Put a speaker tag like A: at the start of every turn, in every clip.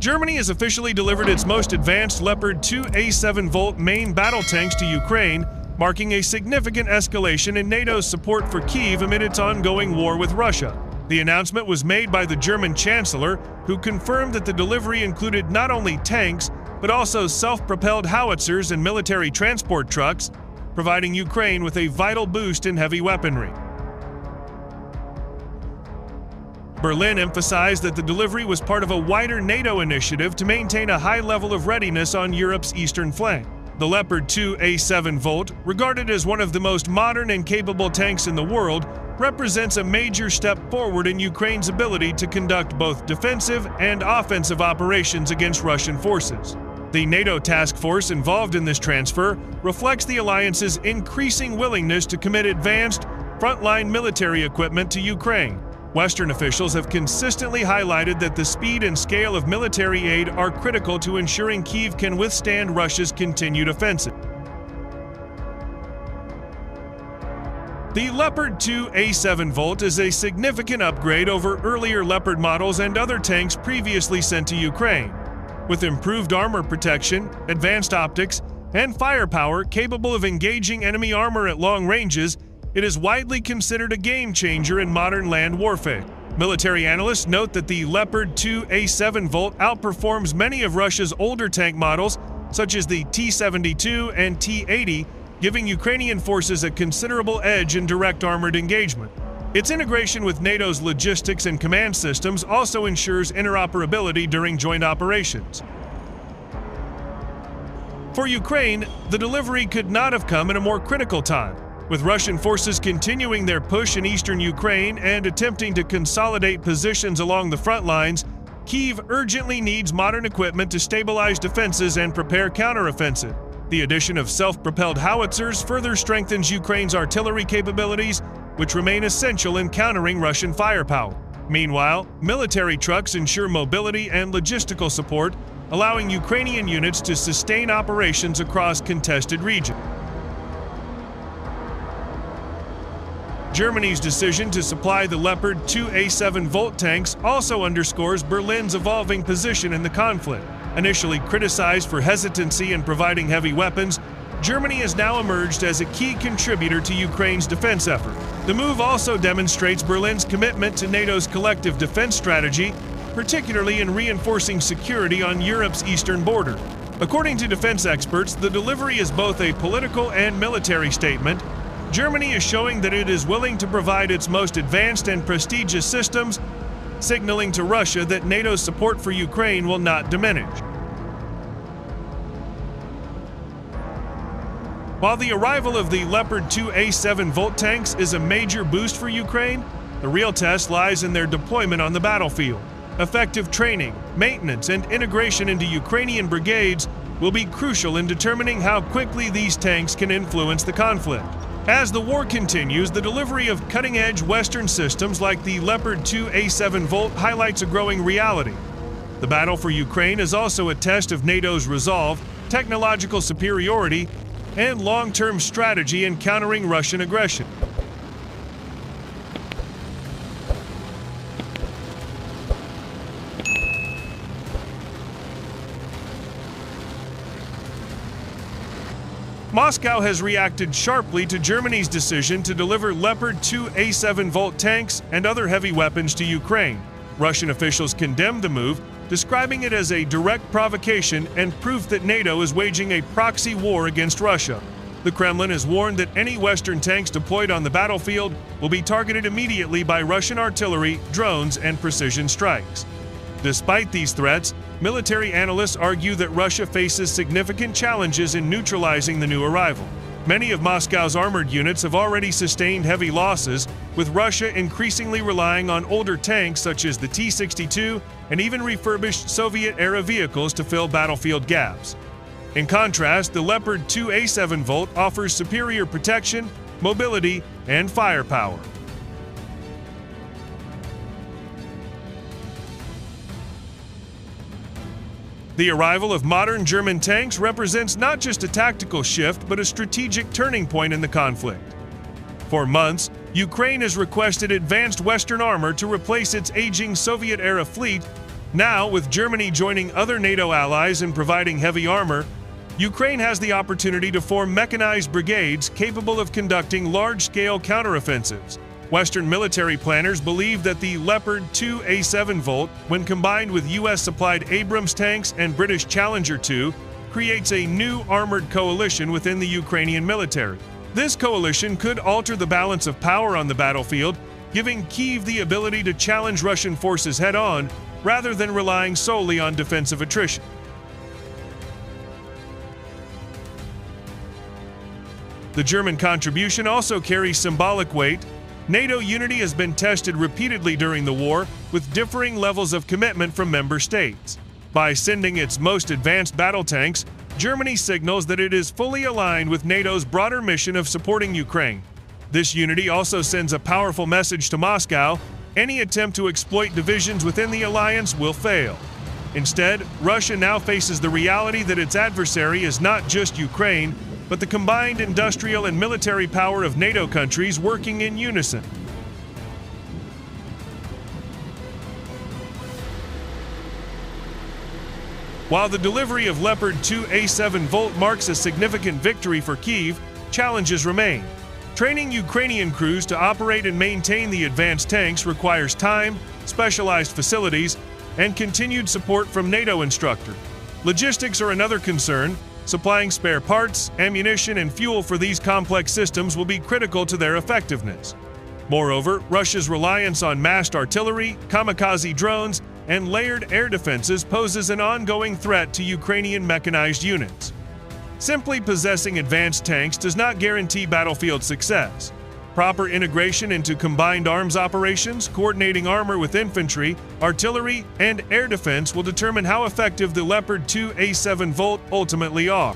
A: Germany has officially delivered its most advanced Leopard 2A7V main battle tanks to Ukraine, marking a significant escalation in NATO's support for Kyiv amid its ongoing war with Russia. The announcement was made by the German Chancellor, who confirmed that the delivery included not only tanks, but also self-propelled howitzers and military transport trucks, providing Ukraine with a vital boost in heavy weaponry. Berlin emphasized that the delivery was part of a wider NATO initiative to maintain a high level of readiness on Europe's eastern flank. The Leopard 2A7V, regarded as one of the most modern and capable tanks in the world, represents a major step forward in Ukraine's ability to conduct both defensive and offensive operations against Russian forces. The NATO task force involved in this transfer reflects the alliance's increasing willingness to commit advanced, frontline military equipment to Ukraine. Western officials have consistently highlighted that the speed and scale of military aid are critical to ensuring Kyiv can withstand Russia's continued offensive. The Leopard 2A7V is a significant upgrade over earlier Leopard models and other tanks previously sent to Ukraine. With improved armor protection, advanced optics, and firepower capable of engaging enemy armor at long ranges, it is widely considered a game-changer in modern land warfare. Military analysts note that the Leopard 2A7V outperforms many of Russia's older tank models, such as the T-72 and T-80, giving Ukrainian forces a considerable edge in direct armored engagement. Its integration with NATO's logistics and command systems also ensures interoperability during joint operations. For Ukraine, the delivery could not have come at a more critical time. With Russian forces continuing their push in eastern Ukraine and attempting to consolidate positions along the front lines, Kyiv urgently needs modern equipment to stabilize defenses and prepare counteroffensive. The addition of self-propelled howitzers further strengthens Ukraine's artillery capabilities, which remain essential in countering Russian firepower. Meanwhile, military trucks ensure mobility and logistical support, allowing Ukrainian units to sustain operations across contested regions. Germany's decision to supply the Leopard 2A7V tanks also underscores Berlin's evolving position in the conflict. Initially criticized for hesitancy in providing heavy weapons, Germany has now emerged as a key contributor to Ukraine's defense effort. The move also demonstrates Berlin's commitment to NATO's collective defense strategy, particularly in reinforcing security on Europe's eastern border. According to defense experts, the delivery is both a political and military statement. Germany is showing that it is willing to provide its most advanced and prestigious systems, signaling to Russia that NATO's support for Ukraine will not diminish. While the arrival of the Leopard 2A7V tanks is a major boost for Ukraine, the real test lies in their deployment on the battlefield. Effective training, maintenance, and integration into Ukrainian brigades will be crucial in determining how quickly these tanks can influence the conflict. As the war continues, the delivery of cutting-edge Western systems like the Leopard 2A7V highlights a growing reality. The battle for Ukraine is also a test of NATO's resolve, technological superiority, and long-term strategy in countering Russian aggression. Moscow has reacted sharply to Germany's decision to deliver Leopard 2A7V tanks and other heavy weapons to Ukraine. Russian officials condemned the move, describing it as a direct provocation and proof that NATO is waging a proxy war against Russia. The Kremlin has warned that any Western tanks deployed on the battlefield will be targeted immediately by Russian artillery, drones, and precision strikes. Despite these threats, military analysts argue that Russia faces significant challenges in neutralizing the new arrival. Many of Moscow's armored units have already sustained heavy losses, with Russia increasingly relying on older tanks such as the T-62 and even refurbished Soviet-era vehicles to fill battlefield gaps. In contrast, the Leopard 2A7V offers superior protection, mobility, and firepower. The arrival of modern German tanks represents not just a tactical shift, but a strategic turning point in the conflict. For months, Ukraine has requested advanced Western armor to replace its aging Soviet-era fleet, Now, with Germany joining other NATO allies in providing heavy armor, Ukraine has the opportunity to form mechanized brigades capable of conducting large-scale counteroffensives. Western military planners believe that the Leopard 2A7V, when combined with U.S.-supplied Abrams tanks and British Challenger 2, creates a new armored coalition within the Ukrainian military. This coalition could alter the balance of power on the battlefield, giving Kyiv the ability to challenge Russian forces head-on rather than relying solely on defensive attrition. The German contribution also carries symbolic weight. NATO unity has been tested repeatedly during the war, with differing levels of commitment from member states. By sending its most advanced battle tanks, Germany signals that it is fully aligned with NATO's broader mission of supporting Ukraine. This unity also sends a powerful message to Moscow: any attempt to exploit divisions within the alliance will fail. Instead, Russia now faces the reality that its adversary is not just Ukraine, but the combined industrial and military power of NATO countries working in unison. While the delivery of Leopard 2A7V marks a significant victory for Kyiv, challenges remain. Training Ukrainian crews to operate and maintain the advanced tanks requires time, specialized facilities, and continued support from NATO instructors. Logistics are another concern. Supplying spare parts, ammunition, and fuel for these complex systems will be critical to their effectiveness. Moreover, Russia's reliance on massed artillery, kamikaze drones, and layered air defenses poses an ongoing threat to Ukrainian mechanized units. Simply possessing advanced tanks does not guarantee battlefield success. Proper integration into combined arms operations, coordinating armor with infantry, artillery, and air defense will determine how effective the Leopard 2A7V ultimately are.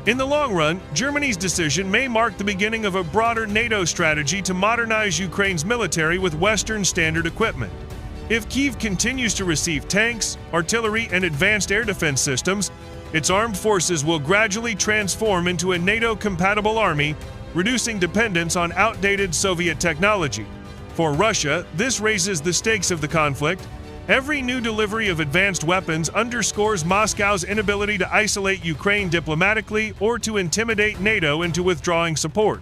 A: In the long run, Germany's decision may mark the beginning of a broader NATO strategy to modernize Ukraine's military with Western standard equipment. If Kyiv continues to receive tanks, artillery, and advanced air defense systems, its armed forces will gradually transform into a NATO-compatible army, reducing dependence on outdated Soviet technology. For Russia, this raises the stakes of the conflict. Every new delivery of advanced weapons underscores Moscow's inability to isolate Ukraine diplomatically or to intimidate NATO into withdrawing support.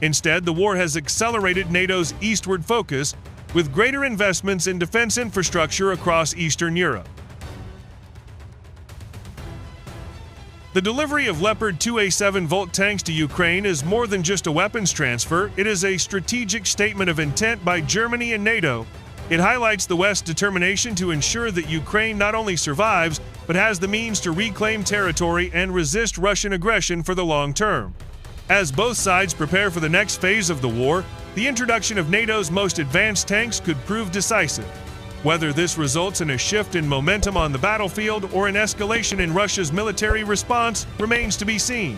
A: Instead, the war has accelerated NATO's eastward focus, with greater investments in defense infrastructure across Eastern Europe. The delivery of Leopard 2A7V tanks to Ukraine is more than just a weapons transfer. It is a strategic statement of intent by Germany and NATO. It highlights the West's determination to ensure that Ukraine not only survives, but has the means to reclaim territory and resist Russian aggression for the long term. As both sides prepare for the next phase of the war, the introduction of NATO's most advanced tanks could prove decisive. Whether this results in a shift in momentum on the battlefield or an escalation in Russia's military response remains to be seen.